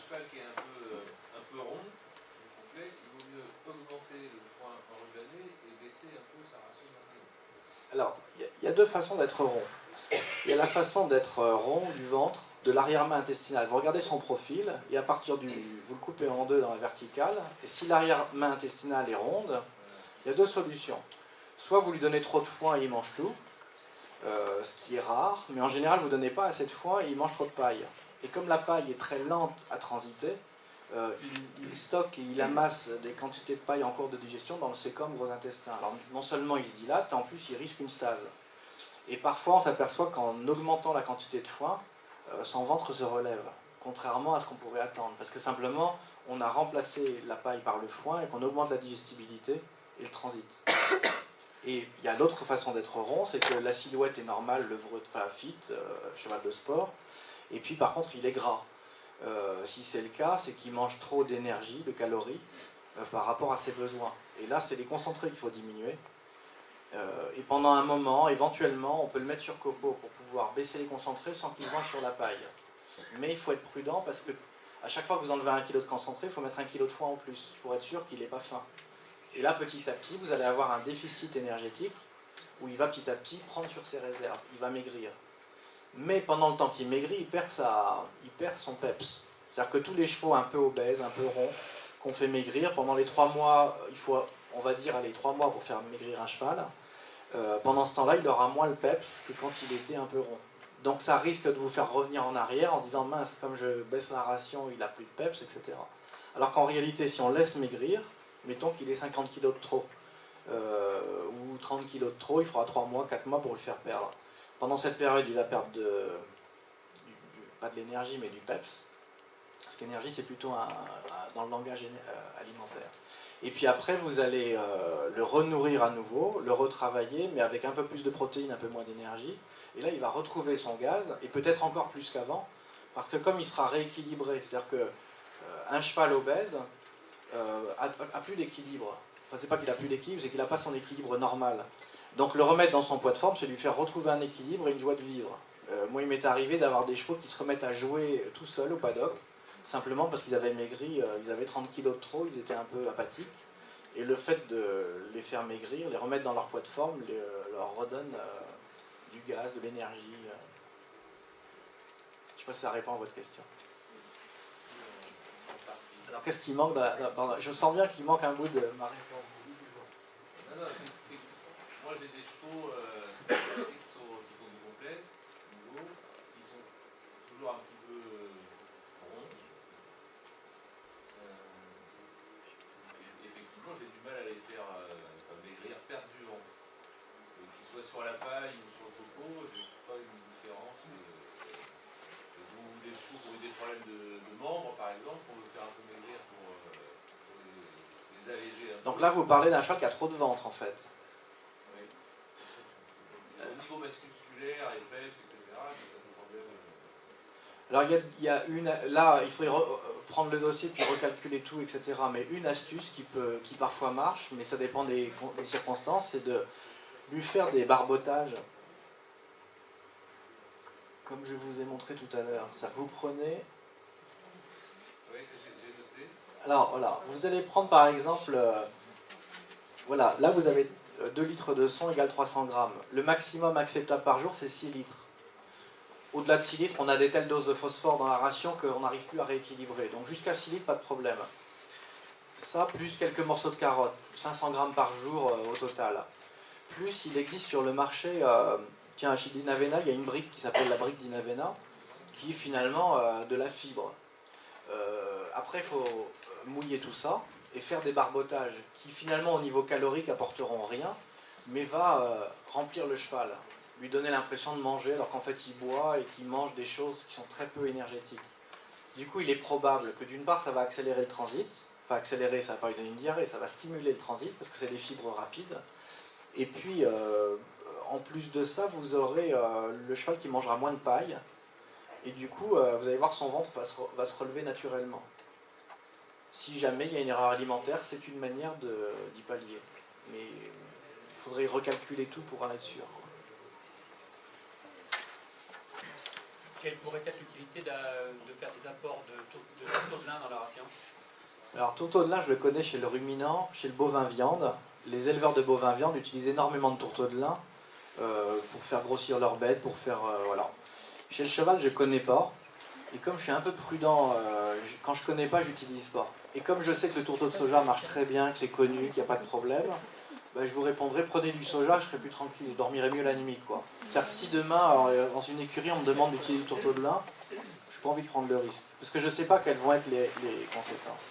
cheval qui est un peu rond, complet, il vaut mieux augmenter le foin enrubané et baisser un peu sa ration d'arrière. Alors, il y a deux façons d'être rond. Il y a la façon d'être rond du ventre, de l'arrière-main intestinale. Vous regardez son profil, et à partir du... Vous le coupez en deux dans la verticale, et si l'arrière-main intestinale est ronde, il y a deux solutions. Soit vous lui donnez trop de foin et il mange tout, ce qui est rare, mais en général vous ne donnez pas assez de foin et il mange trop de paille. Et comme la paille est très lente à transiter, il stocke et il amasse des quantités de paille en cours de digestion dans le sécom gros intestin. Alors non seulement il se dilate, en plus il risque une stase. Et parfois on s'aperçoit qu'en augmentant la quantité de foin, son ventre se relève, contrairement à ce qu'on pourrait attendre. Parce que simplement on a remplacé la paille par le foin et qu'on augmente la digestibilité et le transit. Et il y a l'autre façon d'être rond, c'est que la silhouette est normale, enfin fit, cheval de sport, et puis par contre il est gras. Si c'est le cas, c'est qu'il mange trop d'énergie, de calories, par rapport à ses besoins. Et là, c'est les concentrés qu'il faut diminuer. Et pendant un moment, éventuellement, on peut le mettre sur copeaux pour pouvoir baisser les concentrés sans qu'il se mange sur la paille. Mais il faut être prudent parce que à chaque fois que vous enlevez 1 kg de concentré, il faut mettre 1 kg de foin en plus pour être sûr qu'il n'est pas faim. Et là, petit à petit, vous allez avoir un déficit énergétique où il va petit à petit prendre sur ses réserves, il va maigrir. Mais pendant le temps qu'il maigrit, il perd son peps. C'est-à-dire que tous les chevaux un peu obèses, un peu ronds, qu'on fait maigrir, pendant les 3 mois, il faut, on va dire, aller 3 mois pour faire maigrir un cheval. Pendant ce temps-là, il aura moins le peps que quand il était un peu rond. Donc ça risque de vous faire revenir en arrière en disant mince, comme je baisse la ration, il n'a plus de peps, etc. Alors qu'en réalité, si on laisse maigrir, mettons qu'il ait 50 kg de trop, ou 30 kg de trop, il faudra 3 mois, 4 mois pour le faire perdre. Pendant cette période, il va perdre pas de l'énergie, mais du peps. Parce qu'énergie, c'est plutôt dans le langage alimentaire. Et puis après, vous allez le renourrir à nouveau, le retravailler, mais avec un peu plus de protéines, un peu moins d'énergie. Et là, il va retrouver son gaz, et peut-être encore plus qu'avant, parce que comme il sera rééquilibré, c'est-à-dire qu'un cheval obèse a plus d'équilibre. Enfin, c'est pas qu'il a plus d'équilibre, c'est qu'il n'a pas son équilibre normal. Donc le remettre dans son poids de forme, c'est lui faire retrouver un équilibre et une joie de vivre. Moi, il m'est arrivé d'avoir des chevaux qui se remettent à jouer tout seuls au paddock, simplement parce qu'ils avaient maigri, ils avaient 30 kg de trop, ils étaient un peu apathiques. Et le fait de les faire maigrir, les remettre dans leur poids de forme, leur redonne du gaz, de l'énergie. Je ne sais pas si ça répond à votre question. Alors qu'est-ce qui manque je sens bien qu'il manque un bout de ma réponse. Non, moi j'ai des chevaux qui font du complet, nouveau, qui sont toujours un petit peu ronds. Effectivement, j'ai du mal à les faire maigrir, perdre du ventre. Qu'ils soient sur la paille ou sur le copeau, je n'ai pas une différence. Ou des chevaux qui ont eu des problèmes de membres, par exemple, on veut faire un peu maigrir pour les alléger un peu. Donc là, vous parlez d'un cheval qui a trop de ventre, en fait. Oui. Au niveau musculaire, les peps, etc., c'est un problème. Alors il y a une, là il faudrait prendre le dossier puis recalculer tout, etc. Mais une astuce qui parfois marche, mais ça dépend des circonstances, c'est de lui faire des barbotages, comme je vous ai montré tout à l'heure. C'est-à-dire que vous prenez... Oui, j'ai noté. Alors voilà, vous allez prendre par exemple, voilà, là vous avez 2 litres de son égale 300 grammes. Le maximum acceptable par jour, c'est 6 litres. Au-delà de 6 litres, on a des telles doses de phosphore dans la ration qu'on n'arrive plus à rééquilibrer. Donc jusqu'à 6 litres, pas de problème. Ça, plus quelques morceaux de carottes, 500 grammes par jour au total. Plus il existe sur le marché, tiens, chez Dinavena, il y a une brique qui s'appelle la brique Dinavena, qui est finalement de la fibre. Après, il faut mouiller tout ça et faire des barbotages qui finalement au niveau calorique apporteront rien, mais va remplir le cheval, lui donner l'impression de manger alors qu'en fait il boit et qu'il mange des choses qui sont très peu énergétiques. Du coup, il est probable que d'une part ça va accélérer le transit, enfin accélérer, ça va pas lui donner une diarrhée, ça va stimuler le transit parce que c'est des fibres rapides. Et puis en plus de ça, vous aurez le cheval qui mangera moins de paille. Et du coup, vous allez voir que son ventre va se relever naturellement. Si jamais il y a une erreur alimentaire, c'est une manière d'y pallier. Mais il faudrait recalculer tout pour en être sûr. Quelle pourrait être l'utilité de faire des apports de appartient? Alors, tourteau de lin, je le connais chez le ruminant, chez le bovin viande. Les éleveurs de bovins viande utilisent énormément de tourteaux de lin pour faire grossir leur bête, pour faire... voilà. Chez le cheval, je ne connais pas. Et comme je suis un peu prudent, quand je ne connais pas, j'utilise pas. Et comme je sais que le tourteau de soja marche très bien, que c'est connu, qu'il n'y a pas de problème, ben, je vous répondrai, prenez du soja, je serai plus tranquille, je dormirai mieux la nuit, quoi. Car si demain, alors, dans une écurie, on me demande d'utiliser du tourteau de lin, je n'ai pas envie de prendre le risque. Parce que je ne sais pas quelles vont être les conséquences.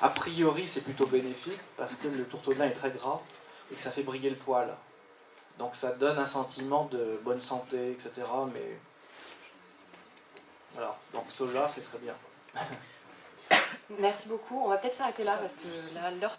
A priori, c'est plutôt bénéfique, parce que le tourteau de lin est très gras, et que ça fait briller le poil. Donc ça donne un sentiment de bonne santé, etc. Mais voilà, donc soja, c'est très bien. Merci beaucoup. On va peut-être s'arrêter là, parce que là, l'heure